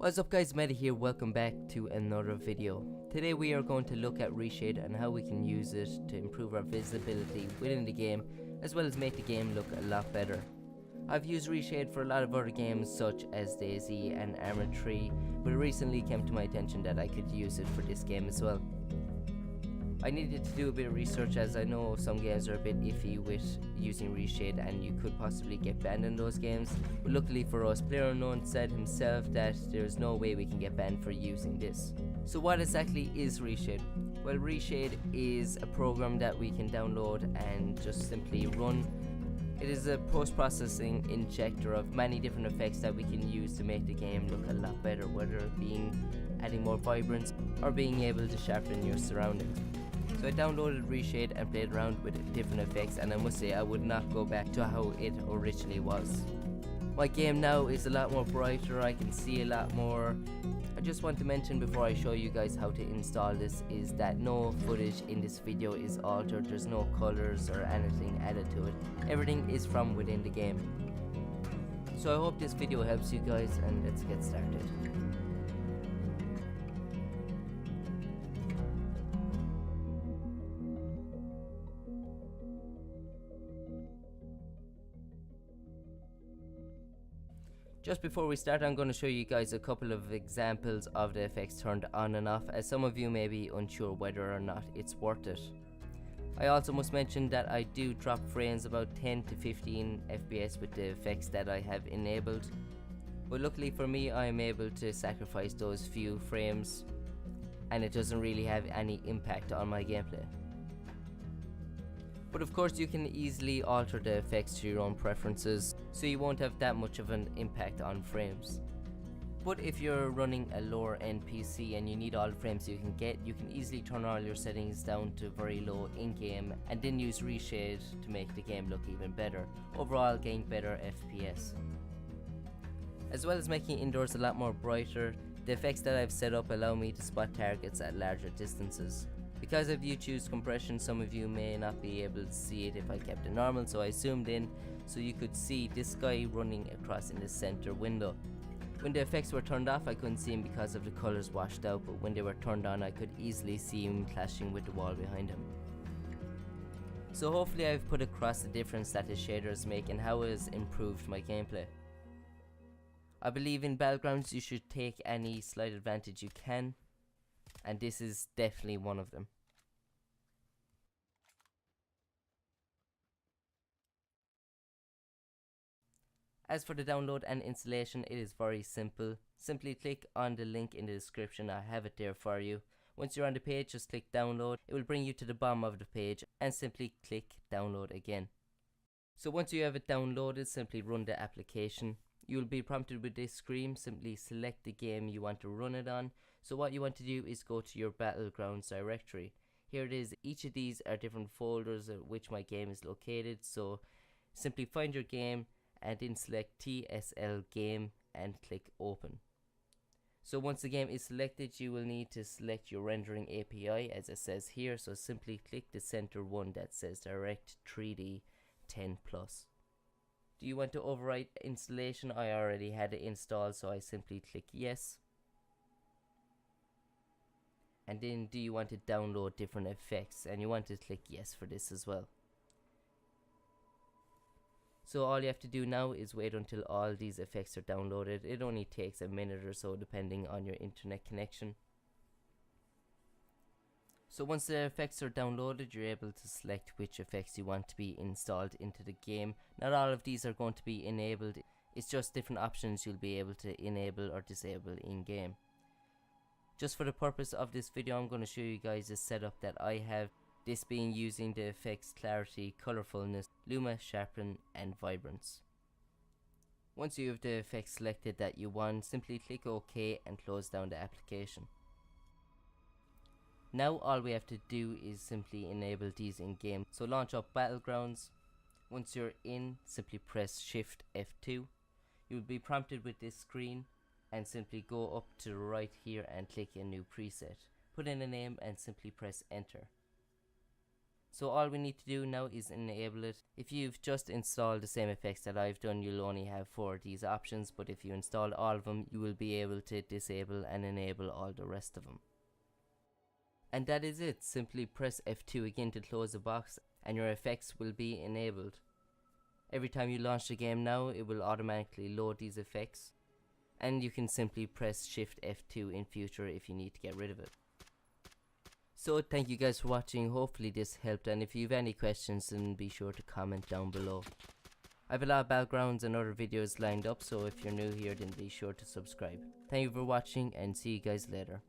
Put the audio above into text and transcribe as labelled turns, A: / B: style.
A: What's up guys, Meta here, welcome back to another video. Today we are going to look at Reshade and how we can use it to improve our visibility within the game, as well as make the game look a lot better. I've used Reshade for a lot of other games such as Daisy and Armored 3, but it recently came to my attention that I could use it for this game as well. I needed to do a bit of research as I know some games are a bit iffy with using Reshade and you could possibly get banned in those games, but luckily for us, PlayerUnknown said himself that there's no way we can get banned for using this. So what exactly is Reshade? Well, Reshade is a program that we can download and just simply run. It is a post-processing injector of many different effects that we can use to make the game look a lot better, whether it being adding more vibrance or being able to sharpen your surroundings. So I downloaded Reshade and played around with different effects, and I must say I would not go back to how it originally was. My game now is a lot more brighter, I can see a lot more. I just want to mention before I show you guys how to install this is that no footage in this video is altered, there's no colors or anything added to it. Everything is from within the game. So I hope this video helps you guys, and let's get started. Just before we start, I'm going to show you guys a couple of examples of the effects turned on and off, as some of you may be unsure whether or not it's worth it. I also must mention that I do drop frames about 10 to 15 FPS with the effects that I have enabled, but luckily for me I am able to sacrifice those few frames and it doesn't really have any impact on my gameplay. But of course you can easily alter the effects to your own preferences, so you won't have that much of an impact on frames. But if you're running a lower end PC and you need all the frames you can get, you can easily turn all your settings down to very low in-game and then use Reshade to make the game look even better, overall getting better FPS. As well as making indoors a lot more brighter, the effects that I've set up allow me to spot targets at larger distances. Because of YouTube's compression, some of you may not be able to see it if I kept it normal, so I zoomed in so you could see this guy running across in the center window. When the effects were turned off I couldn't see him because of the colors washed out, but when they were turned on I could easily see him clashing with the wall behind him. So hopefully I've put across the difference that the shaders make and how it has improved my gameplay. I believe in Battlegrounds you should take any slight advantage you can, and this is definitely one of them. As for the download and installation, it is very simple. Simply click on the link in the description, I have it there for you. Once you're on the page, just click download. It will bring you to the bottom of the page and simply click download again. So once you have it downloaded, simply run the application. You will be prompted with this screen. Simply select the game you want to run it on. So what you want to do is go to your Battlegrounds directory. Here it is. Each of these are different folders at which my game is located. So simply find your game and then select TSL game and click open. So once the game is selected, you will need to select your rendering API as it says here. So simply click the center one that says Direct 3D 10 Plus. Do you want to overwrite installation? I already had it installed, so I simply click yes. And then do you want to download different effects? And you want to click yes for this as well. So all you have to do now is wait until all these effects are downloaded. It only takes a minute or so depending on your internet connection. So once the effects are downloaded, you're able to select which effects you want to be installed into the game. Not all of these are going to be enabled, it's just different options you'll be able to enable or disable in game. Just for the purpose of this video, I'm going to show you guys the setup that I have. This being using the effects Clarity, Colorfulness, Luma, Sharpen and Vibrance. Once you have the effects selected that you want, simply click OK and close down the application. Now all we have to do is simply enable these in game. So launch up Battlegrounds. Once you're in, simply press Shift F2. You'll be prompted with this screen and simply go up to the right here and click a new preset. Put in a name and simply press enter. So all we need to do now is enable it. If you've just installed the same effects that I've done, you'll only have 4 of these options, but if you install all of them, you will be able to disable and enable all the rest of them. And that is it. Simply press F2 again to close the box and your effects will be enabled. Every time you launch the game now, it will automatically load these effects, and you can simply press Shift F2 in future if you need to get rid of it. So thank you guys for watching. Hopefully this helped, and if you have any questions then be sure to comment down below. I have a lot of Battlegrounds and other videos lined up, so if you're new here then be sure to subscribe. Thank you for watching and see you guys later.